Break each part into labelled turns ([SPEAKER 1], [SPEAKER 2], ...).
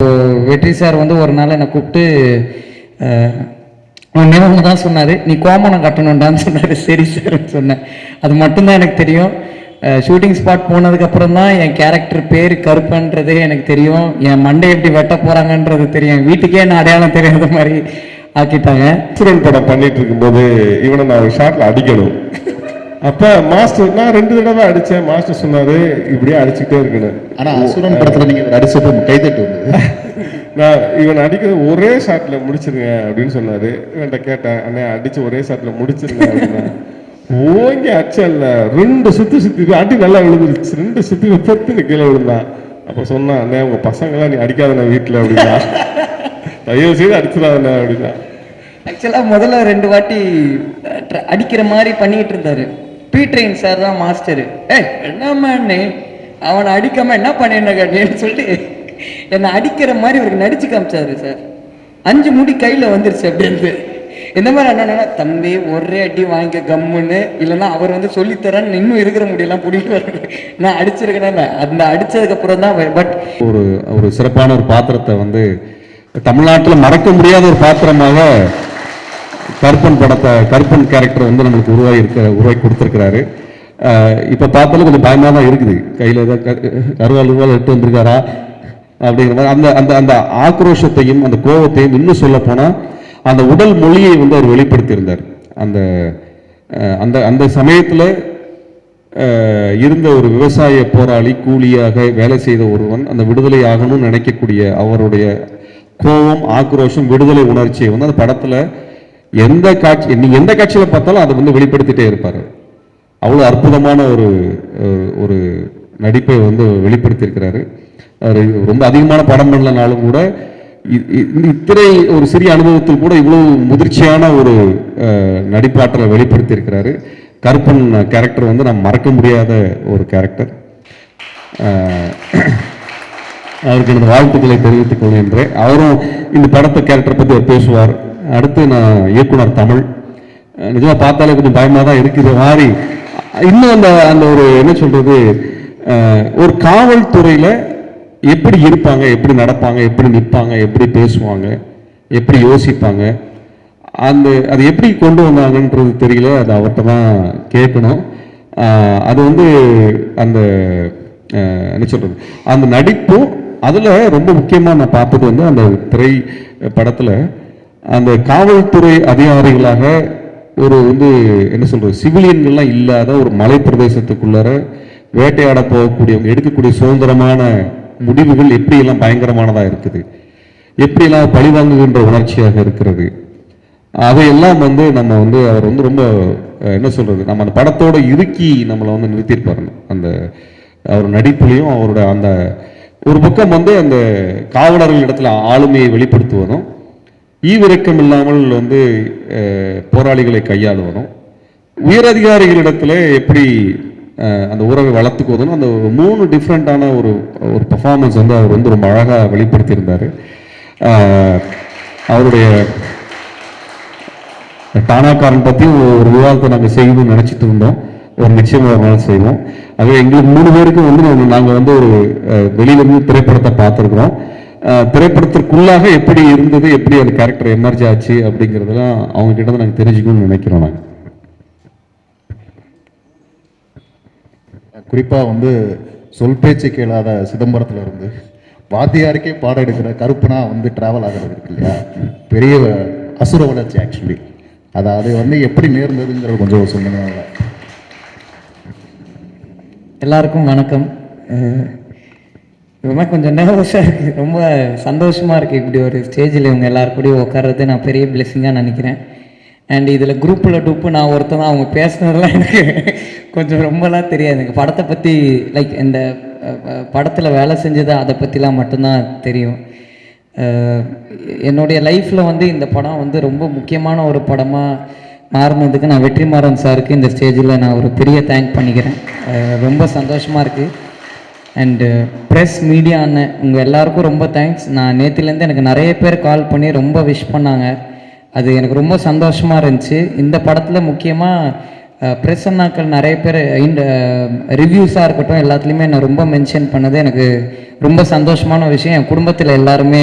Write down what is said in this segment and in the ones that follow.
[SPEAKER 1] வெற்றி சார் வந்து ஒரு நாள் என்னை கூப்பிட்டு நினைவு தான் சொன்னார், நீ கோமணம் கட்டணுண்டான்னு சொன்னார். சரி சார்ன்னு சொன்னேன். அது மட்டும்தான் எனக்கு தெரியும். ஷூட்டிங் ஸ்பாட் போனதுக்கப்புறம் தான் என் கேரக்டர் பேர் கருப்பன்றதே எனக்கு தெரியும். என் மண்டை எப்படி வெட்ட போகிறாங்கன்றது தெரியும். வீட்டுக்கே நான் அடையாளம் தெரியாத மாதிரி ஆக்கிட்டாங்க.
[SPEAKER 2] அசுரன் படம் பண்ணிட்டு இருக்கும்போது இவனை நான் ஒரு ஷாட்டில் அடிக்கணும். அப்போ மாஸ்டர் நான் 2 தடவை அடித்தேன். மாஸ்டர் சொன்னார் இப்படியே அடிச்சுக்கிட்டே இருக்கணும்.
[SPEAKER 3] ஆனால் அசுரன் படத்தில் நீங்கள் அடிச்சப்போ கைதட்டு வந்தது.
[SPEAKER 2] நான் இவன் அடிக்கிறது ஒரே ஷாட்டில் முடிச்சிருங்க அப்படின்னு சொன்னார். இவன்கிட்ட கேட்டேன், அண்ணே அடித்து ஒரே ஷாட்டில் முடிச்சிருங்க அப்படின்னா ஓங்கி அச்சல்ல 2 சுற்றி அடி நல்லா விழுந்துருச்சு. 2 சுற்றி பொத்துன்னு கீழே விழுந்தான். அப்போ சொன்னான், அண்ணே உங்கள் பசங்களாம் நீ அடிக்காதண்ணே வீட்டில் அப்படின்னா, தயவு செய்து அடிச்சிடாதண்ணே அப்படின்னா.
[SPEAKER 1] ஆக்சுவலாக முதல்ல 2 வாட்டி அடிக்கிற மாதிரி பண்ணிட்டு இருந்தாரு. பீட்ரெயின் சார் தான் மாஸ்டரு. என்னம்மா அண்ணே அவனை அடிக்காம என்ன பண்ணின்னு சொல்லிட்டு என்னை அடிக்கிற மாதிரி இவருக்கு நடிச்சு காமிச்சாரு சார். 5 முடி கையில் வந்துருச்சு அப்படின்னு. இந்த மாதிரி என்னன்னா, தம்பி ஒரே அடி வாங்கிக்க கம்முன்னு, இல்லைன்னா அவர் வந்து சொல்லித்தரேன்னு இன்னும் இருக்கிற முடியெல்லாம் பிடிக்க நான் அடிச்சிருக்கேன். அந்த அடிச்சதுக்கப்புறம் தான். பட்
[SPEAKER 4] ஒரு சிறப்பான ஒரு பாத்திரத்தை வந்து தமிழ்நாட்டில் மறக்க முடியாத ஒரு பாத்திரமாக கருப்பன் கேரக்டர் வந்து நம்மளுக்கு உருவாக்கி கொடுத்துருக்கிறாரு. இப்போ பார்த்தாலும் கொஞ்சம் பயமாக தான் இருக்குது. கையில் ஏதாவது கருவால் எடுத்து வந்திருக்காரா அப்படிங்கிற மாதிரி அந்த அந்த ஆக்ரோஷத்தையும் அந்த கோபத்தையும் இன்னும் சொல்ல போனால் அந்த உடல் மொழியை வந்து அவர் வெளிப்படுத்தியிருந்தார். அந்த அந்த அந்த சமயத்தில் இருந்த ஒரு விவசாய போராளி, கூலியாக வேலை செய்த ஒருவன் அந்த விடுதலை ஆகணும்னு நினைக்கக்கூடிய அவருடைய கோபம், ஆக்ரோஷம், விடுதலை உணர்ச்சியை வந்து அந்த படத்தில் நீங்கள் எந்த காட்சியில் பார்த்தாலும் அதை வந்து வெளிப்படுத்திட்டே இருப்பார். அவ்வளோ அற்புதமான ஒரு நடிப்பை வந்து வெளிப்படுத்தியிருக்கிறாரு. அவர் ரொம்ப அதிகமான படம் பண்ணலனாலும் கூட இத்தனை ஒரு சிறிய அனுபவத்தில் கூட இவ்வளவு முதிர்ச்சியான ஒரு நடிப்பாற்றலை வெளிப்படுத்தியிருக்கிறாரு. கருப்பன் கேரக்டர் வந்து நான் மறக்க முடியாத ஒரு கேரக்டர். அவருக்கு எனது வாழ்த்துக்களை தெரிவித்துக் கொள்கின்றேன். அவரும் இந்த படத்தை கேரக்டர் பற்றி அவர் பேசுவார். அடுத்து நான் இயக்குனர் தமிழ். நிஜமாக பார்த்தாலே கொஞ்சம் பயமாக தான் இருக்கிற மாதிரி. இன்னும் அந்த ஒரு என்ன சொல்றது, ஒரு காவல்துறையில் எப்படி இருப்பாங்க, எப்படி நடப்பாங்க, எப்படி நிற்பாங்க, எப்படி பேசுவாங்க, எப்படி யோசிப்பாங்க, அது எப்படி கொண்டு வந்தாங்கன்றது தெரியல. அது அவர்கிட்ட தான் கேட்கணும். அது வந்து அந்த என்ன சொல்றது, அந்த நடிப்பும் அதில் ரொம்ப முக்கியமாக நான் பார்த்தது வந்து அந்த திரை படத்தில் அந்த காவல்துறை அதிகாரிகளாக ஒரு வந்து என்ன சொல்றது, சிவிலியன்கள்லாம் இல்லாத ஒரு மலை பிரதேசத்துக்குள்ளார வேட்டையாட போகக்கூடியவங்க எடுக்கக்கூடிய சுதந்திரமான முடிவுகள் எப்படியெல்லாம் பயங்கரமானதாக இருக்குது, எப்படியெல்லாம் பழிவாங்குகின்ற உணர்ச்சியாக இருக்கிறது, அதையெல்லாம் வந்து நம்ம வந்து அவர் வந்து ரொம்ப என்ன சொல்றது, நம்ம அந்த படத்தோட இறுக்கி நம்மளை வந்து நிறுத்தியிருப்பாரு. அந்த அவர் நடிப்புலையும் அவரோட அந்த ஒரு பக்கம் வந்து அந்த காவலர்கள் இடத்துல ஆளுமையை வெளிப்படுத்துவதும், ஈவிரக்கம் இல்லாமல் வந்து போராளிகளை கையாளுவதும், உயரதிகாரிகளிடத்துல எப்படி அந்த உறவை வளர்த்துக்குவதும், அந்த 3 டிஃப்ரெண்டான ஒரு பர்ஃபார்மன்ஸ் வந்து அவர் வந்து ரொம்ப அழகாக வெளிப்படுத்தியிருந்தார். அவருடைய டானாக்காரன் பற்றி ஒரு விவாதத்தை நாங்கள் செய்யணும்னு நினச்சிட்டு இருந்தோம். ஒரு நிச்சயமாக ஒரு நாள் செய்வோம். அது எங்களுக்கு 3 பேருக்கும் வந்து நாங்கள் வந்து ஒரு வெளியிலிருந்து திரைப்படத்தை பார்த்துருக்குறோம். திரைப்படத்திற்குள்ளாக எப்படி இருந்தது, எப்படி அந்த கேரக்டர் எமர்ஜ் ஆச்சு அப்படிங்கிறதெல்லாம் அவங்க கிட்ட தான் நாங்கள் தெரிஞ்சுக்கணும்னு நினைக்கிறோம். நாங்கள்
[SPEAKER 3] குறிப்பாக வந்து சொல் பேச்சு கேளாத சிதம்பரத்தில் இருந்து வாத்தியாருக்கே பாடம் எடுக்கிற கருப்பனா வந்து டிராவல் ஆகிறது இருக்கு இல்லையா, பெரிய அசுர வளர்ச்சி ஆக்சுவலி. அது வந்து எப்படி நேர்ந்ததுங்கிறது கொஞ்சம் சொல்லுங்க.
[SPEAKER 1] எல்லாருக்கும் வணக்கம். இது மாதிரி கொஞ்சம் நர்வஸாக இருக்குது, ரொம்ப சந்தோஷமாக இருக்குது. இப்படி ஒரு ஸ்டேஜில் இவங்க எல்லாருக்கூடையும் உட்கார்றது நான் பெரிய பிளெஸிங்காக நினைக்கிறேன். அண்ட் இதில் குரூப்பில் டூப்பு நான் ஒருத்தன் தான். அவங்க பேசுனதெல்லாம் எனக்கு கொஞ்சம் ரொம்பலாம் தெரியாது. எனக்கு படத்தை பற்றி லைக் இந்த படத்தில் வேலை செஞ்சது அதை பற்றிலாம் மட்டும்தான் தெரியும். என்னுடைய லைஃப்பில் வந்து இந்த படம் வந்து ரொம்ப முக்கியமான ஒரு படமாக மாறினதுக்கு நான் வெற்றிமாறன் சாருக்கு இந்த ஸ்டேஜில் நான் ஒரு பெரிய தேங்க் பண்ணிக்கிறேன். ரொம்ப சந்தோஷமாக இருக்குது. அண்டு ப்ரெஸ், மீடியா அண்ணன் உங்கள் எல்லாருக்கும் ரொம்ப தேங்க்ஸ். நான் நேற்றுலேருந்து எனக்கு நிறைய பேர் கால் பண்ணி ரொம்ப விஷ் பண்ணாங்க. அது எனக்கு ரொம்ப சந்தோஷமாக இருந்துச்சு. இந்த படத்தில் முக்கியமாக ப்ரெஸ் அண்ணாக்கள் நிறைய பேர் இந்த ரிவ்யூஸாக இருக்கட்டும் எல்லாத்துலேயுமே நான் ரொம்ப மென்ஷன் பண்ணது எனக்கு ரொம்ப சந்தோஷமான விஷயம். என் குடும்பத்தில் எல்லாருமே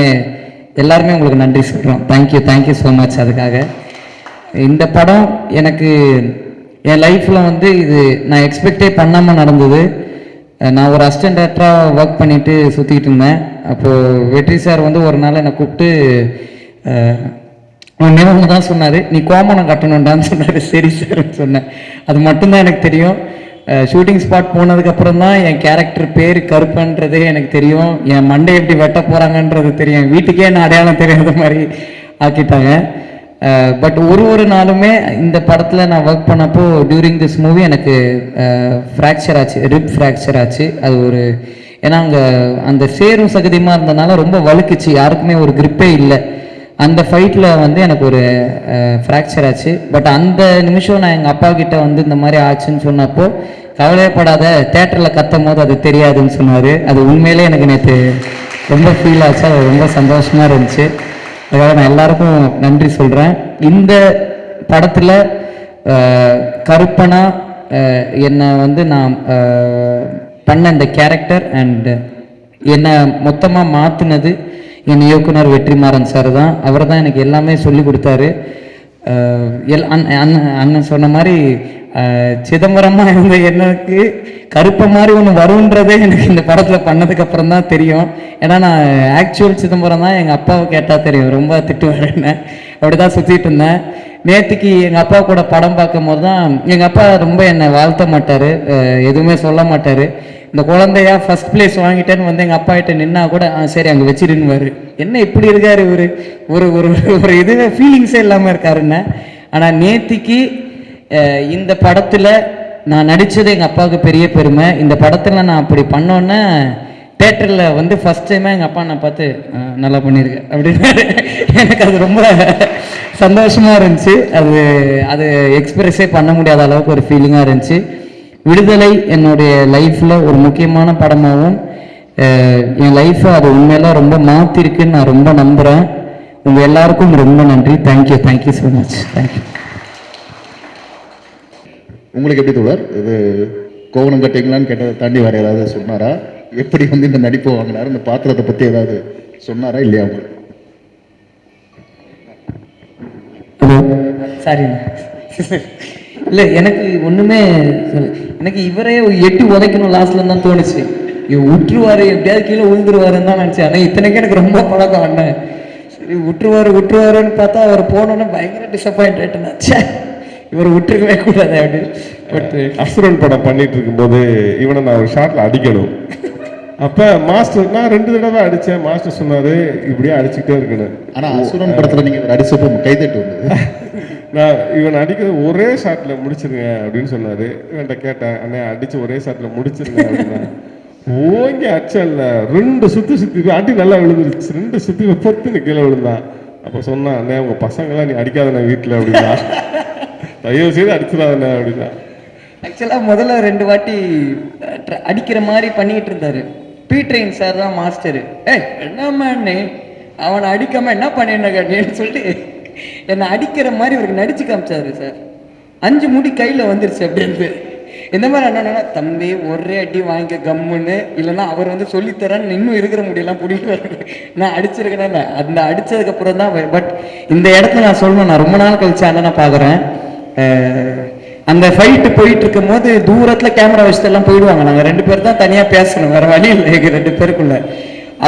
[SPEAKER 1] உங்களுக்கு நன்றி சொல்கிறோம். Thank you so much. அதுக்காக இந்த படம் எனக்கு என் லைஃப்பில் வந்து இது நான் எக்ஸ்பெக்டே பண்ணாமல் நடந்தது. நான் ஒரு அசிஸ்டன்ட் டேரக்டராக ஒர்க் பண்ணிவிட்டு சுற்றிக்கிட்டு இருந்தேன். அப்போது வெற்றி சார் வந்து ஒரு நாள் என்னை கூப்பிட்டு ஒன்று தான் சொன்னார், நீ கோமணம் கட்டணுண்டான்னு சொன்னார். சரி சார்ன்னு சொன்னேன். அது மட்டும்தான் எனக்கு தெரியும். ஷூட்டிங் ஸ்பாட் போனதுக்கப்புறம் தான் என் கேரக்டர் பேர் கருப்பன்றதே எனக்கு தெரியும். என் மண்டை எப்படி வெட்ட போகிறாங்கன்றது தெரியும். வீட்டுக்கே நான் அடையாளம் தெரியாத மாதிரி ஆக்கிட்டாங்க. பட் ஒரு நாளுமே இந்த படத்தில் நான் ஒர்க் பண்ணப்போ டியூரிங் திஸ் மூவி எனக்கு ஃப்ராக்சர் ஆச்சு, ரிப் ஃப்ராக்சர் ஆச்சு. அது ஒரு ஏன்னா அங்கே அந்த சேரும் சகதியமாக இருந்ததுனால ரொம்ப வழுக்குச்சு, யாருக்குமே ஒரு கிரிப்பே இல்லை. அந்த ஃபைட்டில் வந்து எனக்கு ஒரு ஃப்ராக்சர் ஆச்சு. பட் அந்த நிமிஷம் நான் எங்கள் அப்பா கிட்ட வந்து இந்த மாதிரி ஆச்சுன்னு சொன்னப்போ, கவலைப்படாத, தேட்டரில் கத்தும் போது அது தெரியாதுன்னு சொன்னார். அது உண்மையிலே எனக்கு நேற்று ரொம்ப ஃபீல் ஆச்சு. அது ரொம்ப சந்தோஷமாக இருந்துச்சு. அதுக்காக நான் எல்லாருக்கும் நன்றி சொல்கிறேன். இந்த படத்தில் கருப்பனா என்னை வந்து நான் பண்ண இந்த கேரக்டர் அண்ட் என்னை மொத்தமாக மாற்றினது என் இயக்குனர் வெற்றிமாறன் சார் தான். அவர் தான் எனக்கு எல்லாமே சொல்லி கொடுத்தாரு. அண்ணன் சொன்ன மாதிரி சிதம்பரமாக இருந்த எனக்கு கருப்பை மாதிரி ஒன்று வருன்றதே எனக்கு இந்த படத்தில் பண்ணதுக்கப்புறம் தான் தெரியும். ஏன்னா நான் ஆக்சுவல் சிதம்பரம் தான் எங்கள் அப்பாவை கேட்டால் தெரியும், ரொம்ப திட்டுவார் என்ன. அப்படி தான் சுற்றிட்டு இருந்தேன். நேற்றுக்கு எங்கள் அப்பா கூட படம் பார்க்கும் போது தான் எங்கள் அப்பா ரொம்ப என்னை வாழ்த்த மாட்டார், எதுவுமே சொல்ல மாட்டார். இந்த குழந்தையா ஃபர்ஸ்ட் பிளேஸ் வாங்கிட்டேன்னு வந்து எங்கள் அப்பா கிட்ட நின்னா கூட சரி அங்கே வச்சிருன்னுவார். என்ன இப்படி இருக்காரு இவர், ஒரு ஒரு ஒரு இதுவே ஃபீலிங்ஸே இல்லாமல் இருக்காருன்னு. ஆனால் நேத்திக்கு இந்த படத்தில் நான் நடித்தது எங்கள் அப்பாவுக்கு பெரிய பெருமை. இந்த படத்தில் நான் அப்படி பண்ணோன்னே தேட்டரில் வந்து ஃபஸ்ட் டைமாக எங்கள் அப்பா நான் பார்த்து நல்லா பண்ணியிருக்கேன் அப்படின்னாரு. எனக்கு அது ரொம்ப சந்தோஷமாக இருந்துச்சு. அது எக்ஸ்பிரஸே பண்ண முடியாத அளவுக்கு ஒரு ஃபீலிங்காக இருந்துச்சு. விடுதலை என்னுடைய லைஃப்பில் ஒரு முக்கியமான படமாகவும் என் லைஃப்பை அது உண்மையில ரொம்ப மாற்றிருக்குன்னு நான் ரொம்ப நம்புகிறேன். உங்கள் எல்லாருக்கும் ரொம்ப நன்றி. Thank you so much. தேங்க்யூ.
[SPEAKER 3] உங்களுக்கு எப்படி தோழர் இது கோவணம் கட்டிங்களான்னு கேட்டதை தாண்டி வேறு ஏதாவது சொன்னாரா? எப்படி வந்து இந்த நடிப்பு வாங்கினாரு, இந்த பாத்திரத்தை பற்றி ஏதாவது சொன்னாரா இல்லையா உங்களுக்கு?
[SPEAKER 1] Hello, sorry. இல்லை, எனக்கு ஒன்றுமே எனக்கு இவரே எட்டி உதைக்கணும் லாஸ்ட்ல தான் தோணுச்சு. விட்டுருவாரு, எப்படியாவது கீழே விழுந்துருவாருன்னு தான் நினச்சேன். ஆனால் இத்தனைக்கு எனக்கு ரொம்ப பழக்கம் அண்ணன். சரி விட்டுருவாருன்னு பார்த்தா அவர் போனோன்னே பயங்கர டிசப்பாயிண்ட் ஆகிட்டேன்னாச்சே, இவர் விட்டுருக்கவே கூடாது அப்படின்னு.
[SPEAKER 2] பட் அசுரன் படம் பண்ணிட்டு இருக்கும்போது இவனை நான் ஒரு ஷாட்ல அடிக்கணும். அப்போ மாஸ்டர் நான் 2 தடவை அடித்தேன். மாஸ்டர் சொன்னார் இப்படியே அடிச்சுக்கிட்டே இருக்கணும்.
[SPEAKER 3] ஆனால் அசுரன் படத்தில் நீங்கள் அடிச்சப்போ கைதட்டு வந்தது.
[SPEAKER 2] நான் இவன் அடிக்கிறது ஒரே ஷாட்டில் முடிச்சிருங்க அப்படின்னு சொன்னார். இவன்கிட்ட கேட்டேன், அண்ணே அடித்து ஒரே ஷாட்டில் முடிச்சிருங்க அப்படின்னா. ஓங்கி அச்சல்ல 2 சுற்றி அடி நல்லா விழுந்துருச்சு. 2 சுற்றி பொத்துன்னு கீழே விழுந்தான். அப்போ சொன்னான், அண்ணே உங்கள் பசங்களாம் நீ அடிக்காதண்ணே வீட்டில் அப்படின்னா, தயவு செய்து அடிச்சிடாதண்ணே அப்படின்னா.
[SPEAKER 1] ஆக்சுவலாக முதல்ல 2 வாட்டி அடிக்கிற மாதிரி பண்ணிகிட்டு இருந்தார். பீட்ரெயின் சார் தான் மாஸ்டரு. என்னம்மா அண்ணே அவனை அடிக்காமல் என்ன பண்ணிருந்தேன்னு சொல்லிட்டு என்னை அடிக்கிற மாதிரி இவருக்கு நடிச்சு காமிச்சாரு சார். 5 முடி கையில் வந்துருச்சு அப்படின்னு. இந்த மாதிரி என்னன்னா, தம்பி ஒரே அடி வாங்கிக்க கம்முன்னு, இல்லைன்னா அவர் வந்து சொல்லித்தரேன்னு இன்னும் இருக்கிற முடியெல்லாம் பிடிக்கிறாரு. நான் அடிச்சிருக்கேன். அந்த அடித்ததுக்கப்புறம் தான். பட் இந்த இடத்துல நான் சொல்லணும், நான் ரொம்ப நாள் கழிச்சு அண்ணனை பார்க்குறேன். அந்த ஃபைட்டு போயிட்டு இருக்கும் போது தூரத்தில் கேமரா வச்சுட்டு எல்லாம் போயிடுவாங்க. நாங்கள் 2 பேர் தான் தனியாக பேசணும், வேறு வழி இல்லை எங்கள் 2 பேருக்குள்ள.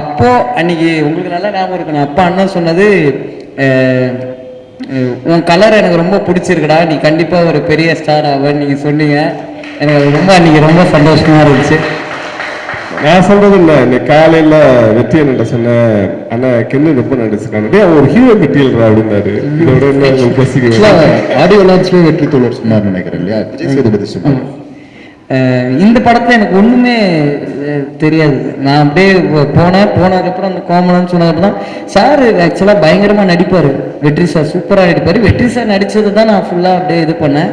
[SPEAKER 1] அப்போது அன்னைக்கு உங்களுக்கு நல்லா ஞாபகம் இருக்கணும், அப்பா அண்ணன் சொன்னது, உன் கலர் எனக்கு ரொம்ப பிடிச்சிருக்குடா, நீ கண்டிப்பாக ஒரு பெரிய ஸ்டார் ஆவன்னு நீங்கள் சொன்னீங்க. எனக்கு ரொம்ப அன்றைக்கி ரொம்ப சந்தோஷமாக இருந்துச்சு.
[SPEAKER 2] நான் சொல்றது இல்லை, இன்னைக்கு காலையில் வெற்றி என்ன சொன்னேன், அண்ணா கிண்ணு ரொம்ப நடிச்சிருக்காங்க, ஒரு ஹீரோ மெட்டீரியல் அப்படின்னாரு.
[SPEAKER 3] ஆடியோ லான்ச்லேயே வெற்றி தோழர் சொன்னார் நினைக்கிறேன் இல்லையா, விஜய் சேதுபதி சொன்னார்.
[SPEAKER 1] இந்த படத்தில் எனக்கு ஒன்றுமே தெரியாது. நான் அப்படியே போனதுக்கப்புறம் அந்த கோமலன்னு சொன்னதுக்கப்புறம் தான் சார் ஆக்சுவலாக பயங்கரமாக நடிப்பார். வெற்றி சார் சூப்பராக நடிப்பார். வெற்றி சார் நடித்தது தான் நான் ஃபுல்லாக அப்படியே இது பண்ணேன்.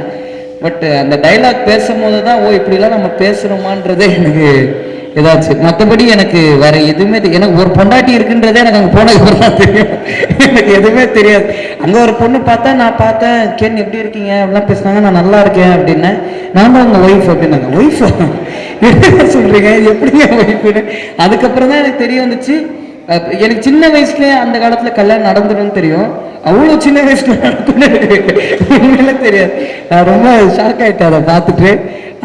[SPEAKER 1] பட் அந்த டைலாக் பேசும்போது தான் இப்படிலாம் நம்ம பேசுகிறோமான்றதே எனக்கு ஏதாச்சும். மற்றபடி எனக்கு வேற எதுவுமே எனக்கு ஒரு பொண்டாட்டி இருக்குன்றதே எனக்கு அங்கே போனதுக்கு தான் தெரியும். எனக்கு எதுவுமே தெரியாது. அங்கே ஒரு பொண்ணு பார்த்தா நான் பார்த்தேன், கேன் எப்படி இருக்கீங்க அப்படிலாம் பேசுனாங்க, நான் நல்லா இருக்கேன் அப்படின்னேன். நான் தான் உங்கள் ஒய்ஃப் அப்படின்னாங்க. ஒய்ஃபா என்ன சொல்றீங்க, எப்படிங்க ஒய்ஃப்னு? அதுக்கப்புறம் தான் எனக்கு தெரிய வந்துச்சு. எனக்கு சின்ன வயசுலேயே அந்த காலத்துல கல்யாணம் நடந்துடும் தெரியும், அவ்வளோ சின்ன வயசுல நடந்துன்னு தெரியாது. நான் ரொம்ப ஷாக் ஆயிட்டேன் அதை பார்த்துட்டு.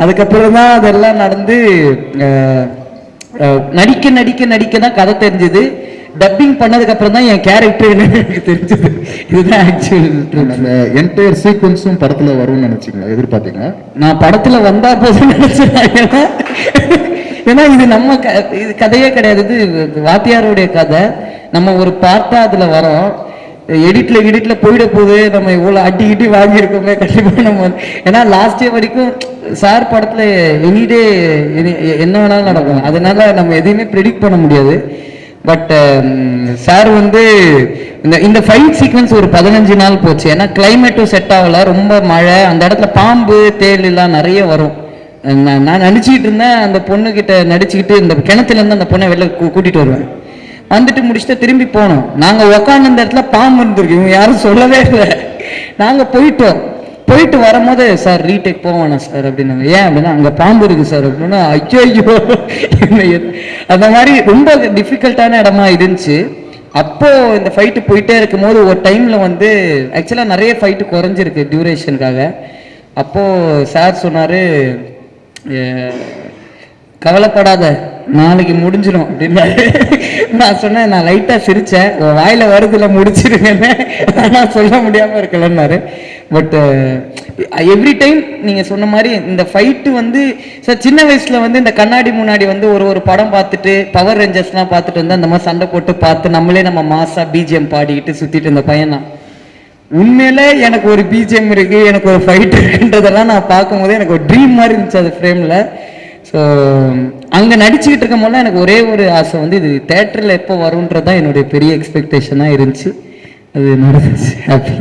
[SPEAKER 1] அதுக்கப்புறம் தான் அதெல்லாம் நடந்து நடிக்க நடிக்க நடிக்க தான் கதை தெரிஞ்சது. டப்பிங் பண்ணதுக்கு அப்புறம் தான் என் கேரக்டர் என்னன்னு எனக்கு தெரிஞ்சது. இதுதான் ஆக்சுவல்.
[SPEAKER 3] அந்த என்டையர் சீக்வன்ஸும் படத்துல வரும்னு நினைச்சீங்களா, எதிர்பார்த்தீங்களா?
[SPEAKER 1] நான் படத்துல வந்தா போதும் நினைச்சேன். ஏன்னா இது நம்ம இது கதையே கிடையாது, இது வாத்தியாருடைய கதை. நம்ம ஒரு பார்ட்டா அதுல வரோம். எடிட்ல போயிட போகுது, நம்ம இவ்வளோ அடி வாங்கியிருக்கோமே கண்டிப்பாக நம்ம. ஏன்னா லாஸ்ட் இயர் வரைக்கும் சார் படத்துல எனிடே என்ன வேணாலும் நடக்கும், அதனால நம்ம எதையுமே ப்ரெடிக்ட் பண்ண முடியாது. பட் சார் வந்து இந்த ஃபைட் சீக்வன்ஸ் ஒரு 15 நாள் போச்சு. ஏன்னா கிளைமேட்டும் செட் ஆகல, ரொம்ப மழை, அந்த இடத்துல பாம்பு தேள் எல்லாம் நிறைய வரும். நான் நடிச்சுக்கிட்டு இருந்தேன், அந்த பொண்ணு கிட்ட நடிச்சுக்கிட்டு இந்த கிணத்துல இருந்து அந்த பொண்ணை வெளில கூட்டிட்டு வருவேன். வந்துட்டு முடிச்சுட்டு திரும்பி போனோம். நாங்க உக்காந்து இந்த இடத்துல பாம்பு இருந்திருக்கு, இவங்க யாரும் சொல்லவே இல்லை. நாங்க போயிட்டு வரும்போது சார் ரீடேக் போவானா சார் அப்படின்னாங்க. ஏன் அப்படின்னா அங்க பாம்பு இருக்கு சார் அப்படின்னா. ஐயோ அந்த மாதிரி ரொம்ப டிஃபிகல்ட்டான இடமா இருந்துச்சு. அப்போ இந்த ஃபைட்டு போயிட்டே இருக்கும் போது ஒரு டைம்ல வந்து ஆக்சுவலா நிறைய ஃபைட்டு குறைஞ்சிருக்கு டியூரேஷனுக்காக. அப்போ சார் சொன்னாரு, கவலைப்படாத நாளைக்கு முடிஞ்சிடும் அப்படின்னாரு. நான் சொன்னேன், நான் லைட்டா சிரிச்சேன், வாயில வருதுல முடிச்சிருங்கன்னு, நான் சொல்ல முடியாம இருக்கலன்னாரு. பட் எவ்ரி டைம் நீங்க சொன்ன மாதிரி இந்த ஃபைட்டு வந்து சார் சின்ன வயசுல வந்து இந்த கண்ணாடி முன்னாடி வந்து ஒரு படம் பார்த்துட்டு பவர் ரேஞ்சர்ஸ்லாம் பார்த்துட்டு வந்து அந்த மாதிரி சண்டை போட்டு பார்த்து நம்மளே நம்ம மாசா பிஜிஎம் பாடிக்கிட்டு சுத்திட்டு இருந்த பையன் தான். உண்மையில எனக்கு ஒரு பிஜிஎம் இருக்கு, எனக்கு ஒரு ஃபைட் இருக்குன்றதெல்லாம் நான் பார்க்கும்போது எனக்கு ஒரு ட்ரீம் மாதிரி இருந்துச்சு அது ஃப்ரேம்ல. ஸோ அங்கே நடிச்சுக்கிட்டு இருக்கும் போது எனக்கு ஒரே ஒரு ஆசை வந்து இது தேட்டரில் எப்போ வரும்ன்றதான் என்னுடைய பெரிய எக்ஸ்பெக்டேஷனாக இருந்துச்சு. அது நடந்துச்சு. ஹாப்பி.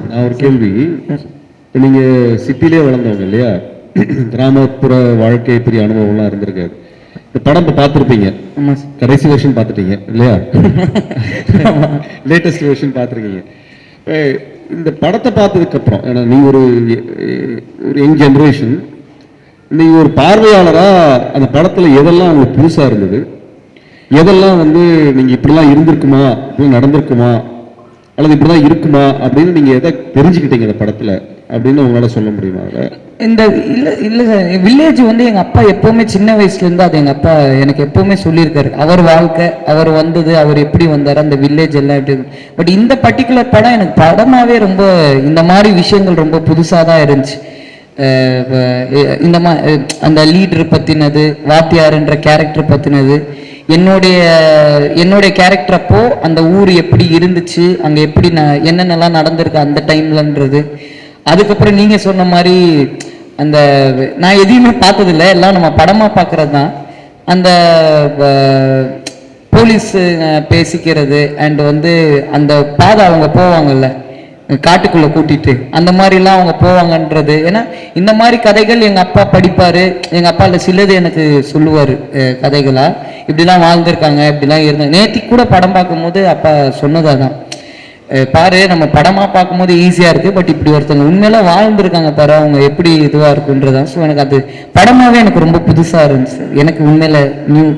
[SPEAKER 4] நான் ஒரு கேள்வி, இப்போ நீங்கள் சிட்டிலே வளர்ந்தவங்க இல்லையா, கிராமப்புற வாழ்க்கை பெரிய அனுபவம்லாம் இருந்திருக்காது. இந்த படம் இப்போ பார்த்துருப்பீங்க, கடைசி வெர்ஷன் பார்த்துட்டீங்க இல்லையா, லேட்டஸ்ட் வெர்ஷன் பார்த்துருக்கீங்க. இந்த படத்தை பார்த்ததுக்கப்புறம், ஏன்னா நீங்கள் ஒரு யங் ஜென்ரேஷன், நீங்கள் ஒரு பார்வையாளராக அந்த படத்தில் எதெல்லாம் உங்களுக்கு புதுசாக இருந்தது, எதெல்லாம் வந்து நீங்கள் இப்படிலாம் இருந்திருக்குமா, இப்படி நடந்திருக்குமா, அல்லது இப்படிதான் இருக்குமா அப்படின்னு நீங்கள் எதை தெரிஞ்சுக்கிட்டீங்க இந்த படத்தில் அப்படின்னு உங்களால் சொல்ல முடியுமா?
[SPEAKER 1] இந்த இல்லை சார், வில்லேஜ் வந்து எங்கள் அப்பா எப்போவுமே சின்ன வயசுலேருந்து அது எங்கள் அப்பா எனக்கு எப்போவுமே சொல்லியிருக்காரு. அவர் வாழ்க்கை, அவர் வந்தது, அவர் எப்படி வந்தார், அந்த வில்லேஜ் எல்லாம் எப்படி. பட் இந்த பர்டிகுலர் படம் எனக்கு படமாகவே ரொம்ப இந்த மாதிரி விஷயங்கள் ரொம்ப புதுசாக தான் இருந்துச்சு. இந்த அந்த லீடர் பற்றினது, வாத்தியார்ன்ற கேரக்டர் பற்றினது, என்னுடைய கேரக்டர் அப்போ அந்த ஊர் எப்படி இருந்துச்சு, அங்கே எப்படி என்னென்னலாம் நடந்திருக்கு அந்த டைம்லன்றது. அதுக்கப்புறம் நீங்கள் சொன்ன மாதிரி அந்த நான் எதையுமே பார்த்ததில்லை, எல்லாம் நம்ம படமாக பார்க்குறது தான். அந்த போலீஸ் பேசிக்கிறது அண்ட் வந்து அந்த பாதை அவங்க போவாங்கல்ல காட்டுக்குள்ளே கூட்டிட்டு, அந்த மாதிரிலாம் அவங்க போவாங்கன்றது. ஏன்னா இந்த மாதிரி கதைகள் எங்கள் அப்பா படிப்பார், எங்கள் அப்பா இல்லை சிலது எனக்கு சொல்லுவார் கதைகளாக, இப்படிலாம் வாழ்ந்திருக்காங்க, இப்படிலாம் இருந்தாங்க. நேற்றுக்கு கூட படம் பார்க்கும்போது அப்பா சொன்னதான், பாரு நம்ம படமாக பார்க்கும்போது ஈஸியாக இருக்குது, பட் இப்படி ஒருத்தவங்க உண்மையில வாழ்ந்துருக்காங்க பாரு, அவங்க எப்படி இதுவாக இருக்குன்றதான். ஸோ எனக்கு அது படமாகவே எனக்கு ரொம்ப புதுசாக இருந்துச்சு, எனக்கு உண்மையில நியூ.